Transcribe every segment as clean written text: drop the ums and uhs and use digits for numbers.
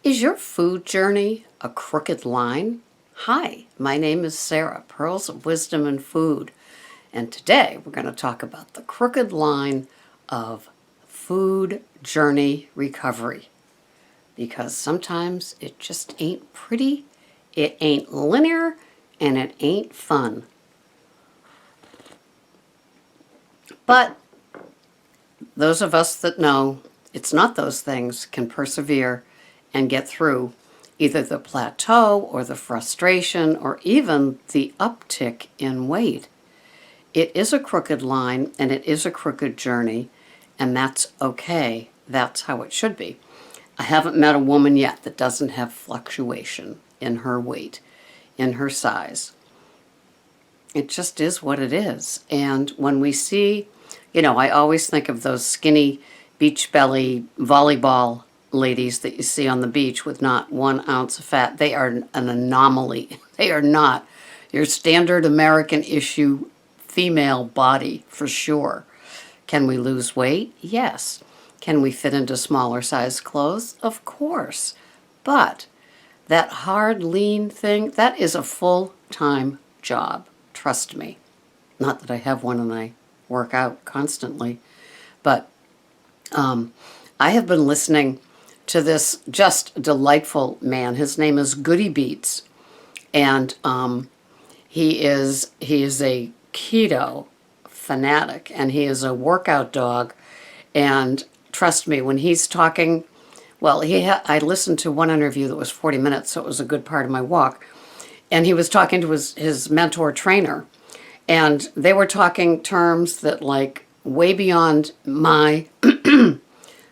Is your food journey a crooked line? Hi, my name is Sarah, Pearls of Wisdom and Food, and today we're going to talk about the crooked line of food journey recovery. Because sometimes it just ain't pretty, it ain't linear, and it ain't fun. But those of us that know it's not those things can persevere and get through either the plateau or the frustration or even the uptick in weight. It is a crooked line and it is a crooked journey, and that's okay. That's how it should be. I haven't met a woman yet that doesn't have fluctuation in her weight, in her size. It just is what it is. And when we see, I always think of those skinny beach belly volleyball ladies that you see on the beach with not 1 ounce of fat. They are an anomaly. They are not your standard American issue female body for sure. Can we lose weight? Yes. Can we fit into smaller size clothes? Of course. But that hard, lean thing, that is a full-time job. Trust me. Not that I have one and I work out constantly. But I have been listening to this just delightful man. His name is Goody Beats. And he is a keto fanatic, and he is a workout dog. And trust me, when he's talking, well, I listened to one interview that was 40 minutes, so it was a good part of my walk. And he was talking to his mentor trainer, and they were talking terms that like way beyond my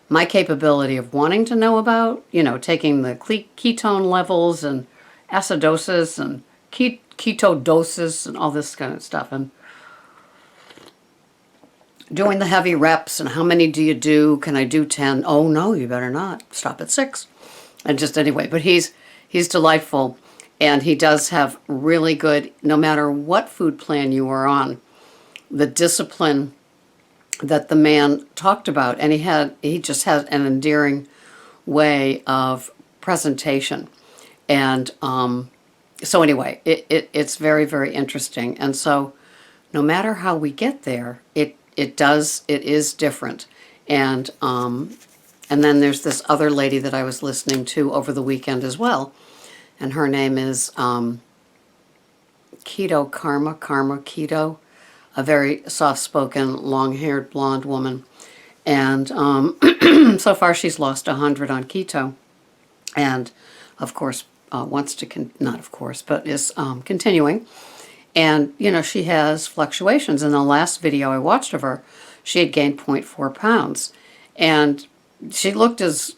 my capability of wanting to know about, taking the ketone levels and acidosis and ketodosis and all this kind of stuff, and doing the heavy reps and how many do you do? Can I do 10? Oh no, you better not. Stop at 6. And just anyway, but he's delightful, and he does have really good, no matter what food plan you are on, the discipline that the man talked about, and he just has an endearing way of presentation. And so anyway, it's very, very interesting. And so no matter how we get there, it is different. And then there's this other lady that I was listening to over the weekend as well, and her name is Keto Karma Keto, a very soft-spoken, long-haired blonde woman. And so far she's lost 100 on keto, and of course wants to not of course, but is continuing. And she has fluctuations. In the last video I watched of her, she had gained 0.4 pounds, and she looked as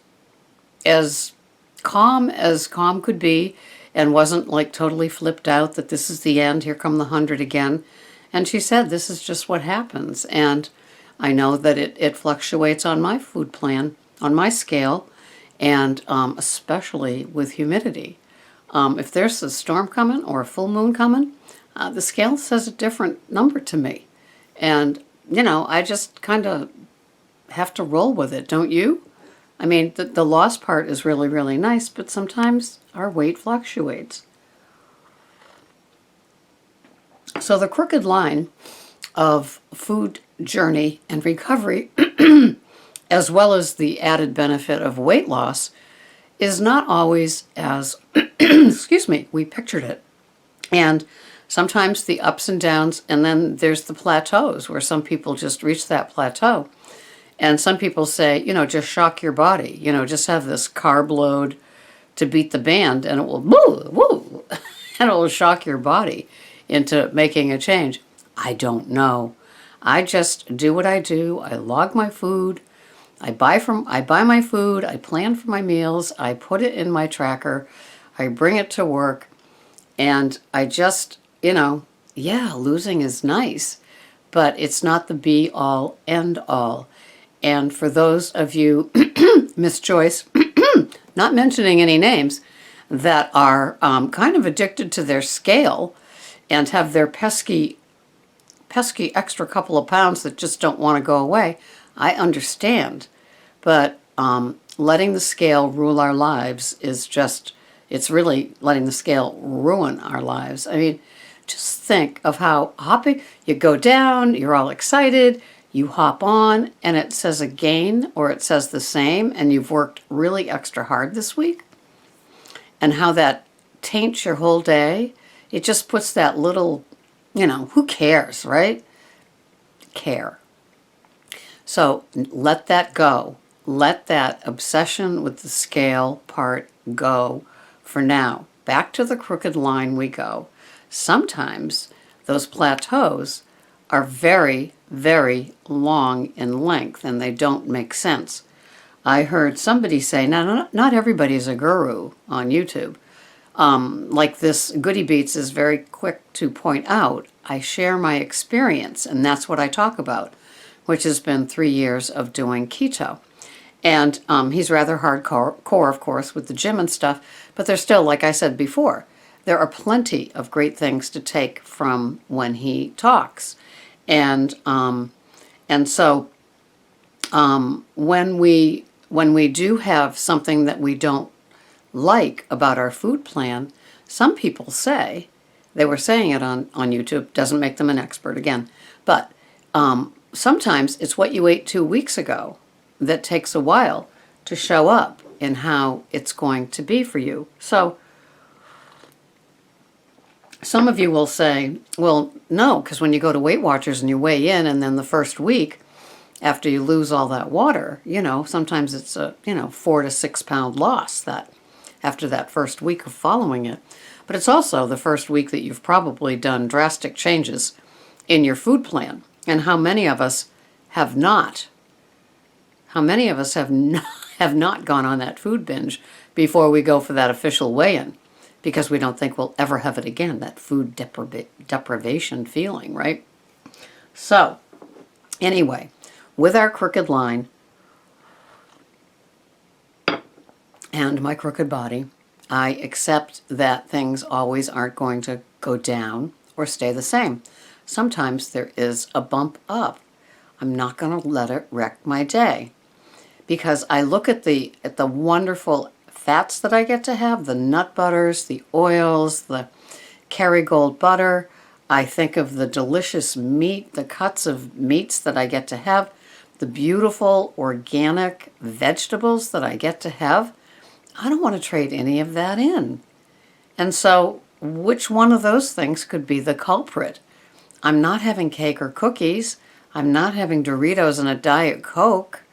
calm could be, and wasn't like totally flipped out that this is the end, here come the 100 again. And she said, this is just what happens. And I know that it fluctuates on my food plan, on my scale, and especially with humidity. If there's a storm coming or a full moon coming, the scale says a different number to me. And, I just kind of have to roll with it, don't you? I mean, the loss part is really, really nice, but sometimes our weight fluctuates. So the crooked line of food journey and recovery, as well as the added benefit of weight loss, is not always as, we pictured it. And sometimes the ups and downs, and then there's the plateaus where some people just reach that plateau. And some people say, just shock your body, just have this carb load to beat the band, and it will, woo, and it will shock your body into making a change. I don't know. I just do what I do. I log my food. I buy my food. I plan for my meals. I put it in my tracker. I bring it to work. And I just, losing is nice, but it's not the be all end all. And for those of you, Miss Joyce, not mentioning any names, that are kind of addicted to their scale and have their pesky extra couple of pounds that just don't want to go away, I understand. But letting the scale rule our lives is just, it's really letting the scale ruin our lives. I mean, just think of how hopping, you go down, you're all excited, you hop on, and it says a gain or it says the same, and you've worked really extra hard this week, and how that taints your whole day. It just puts that little, who cares, right? Care. So let that go. Let that obsession with the scale part go for now. Back to the crooked line we go. Sometimes those plateaus are very, very long in length and they don't make sense. I heard somebody say, now not everybody's a guru on YouTube. Like this Goody Beats is very quick to point out, I share my experience, and that's what I talk about, which has been 3 years of doing keto. And he's rather hardcore, of course, with the gym and stuff, but there's still, like I said before, there are plenty of great things to take from when he talks. And so when we do have something that we don't like about our food plan, some people say, they were saying it on YouTube, doesn't make them an expert again, but sometimes it's what you ate 2 weeks ago that takes a while to show up in how it's going to be for you. So some of you will say, well, no, because when you go to Weight Watchers and you weigh in, and then the first week after you lose all that water, sometimes it's a 4 to 6 pound loss that after that first week of following it. But it's also the first week that you've probably done drastic changes in your food plan. And how many of us have not? How many of us have not gone on that food binge before we go for that official weigh-in? Because we don't think we'll ever have it again, that food deprivation feeling, right? So, anyway, with our crooked line and my crooked body, I accept that things always aren't going to go down or stay the same. Sometimes there is a bump up. I'm not going to let it wreck my day, because I look at the wonderful fats that I get to have, the nut butters, the oils, the Kerrygold butter. I think of the delicious meat, the cuts of meats that I get to have, the beautiful organic vegetables that I get to have. I don't want to trade any of that in. And so which one of those things could be the culprit? I'm not having cake or cookies. I'm not having Doritos and a Diet Coke.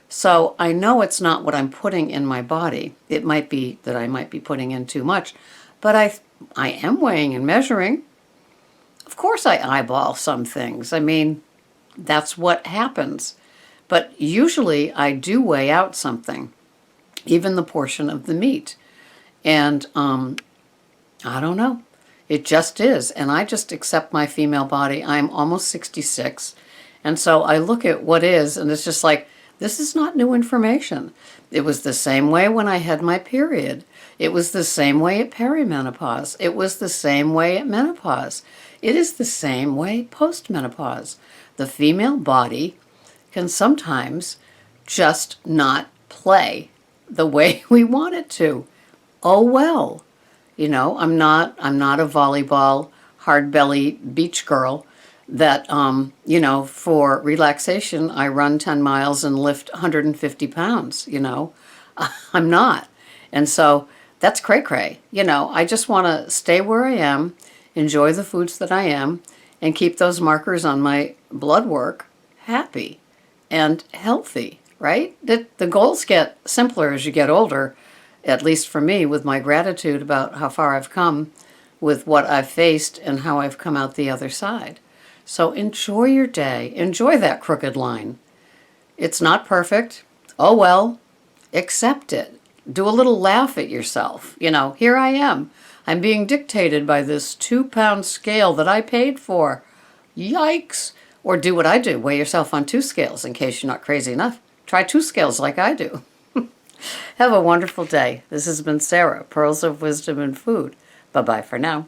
So I know it's not what I'm putting in my body. It might be that I might be putting in too much, but I am weighing and measuring. Of course I eyeball some things. I mean, that's what happens. But usually I do weigh out something, even the portion of the meat. And I don't know. It just is. And I just accept my female body. I'm almost 66. And so I look at what is, and it's just like, this is not new information. It was the same way when I had my period. It was the same way at perimenopause. It was the same way at menopause. It is the same way postmenopause. The female body can sometimes just not play the way we want it to. Oh well. I'm not a volleyball hard belly beach girl that, for relaxation, I run 10 miles and lift 150 pounds, I'm not. And so that's cray-cray. I just want to stay where I am, enjoy the foods that I am, and keep those markers on my blood work happy and healthy, right? The goals get simpler as you get older, at least for me, with my gratitude about how far I've come with what I've faced and how I've come out the other side. So enjoy your day. Enjoy that crooked line. It's not perfect. Oh well, accept it. Do a little laugh at yourself. Here I am. I'm being dictated by this 2-pound scale that I paid for. Yikes. Or do what I do. Weigh yourself on 2 scales in case you're not crazy enough. Try 2 scales like I do. Have a wonderful day. This has been Sarah, Pearls of Wisdom and Food. Bye-bye for now.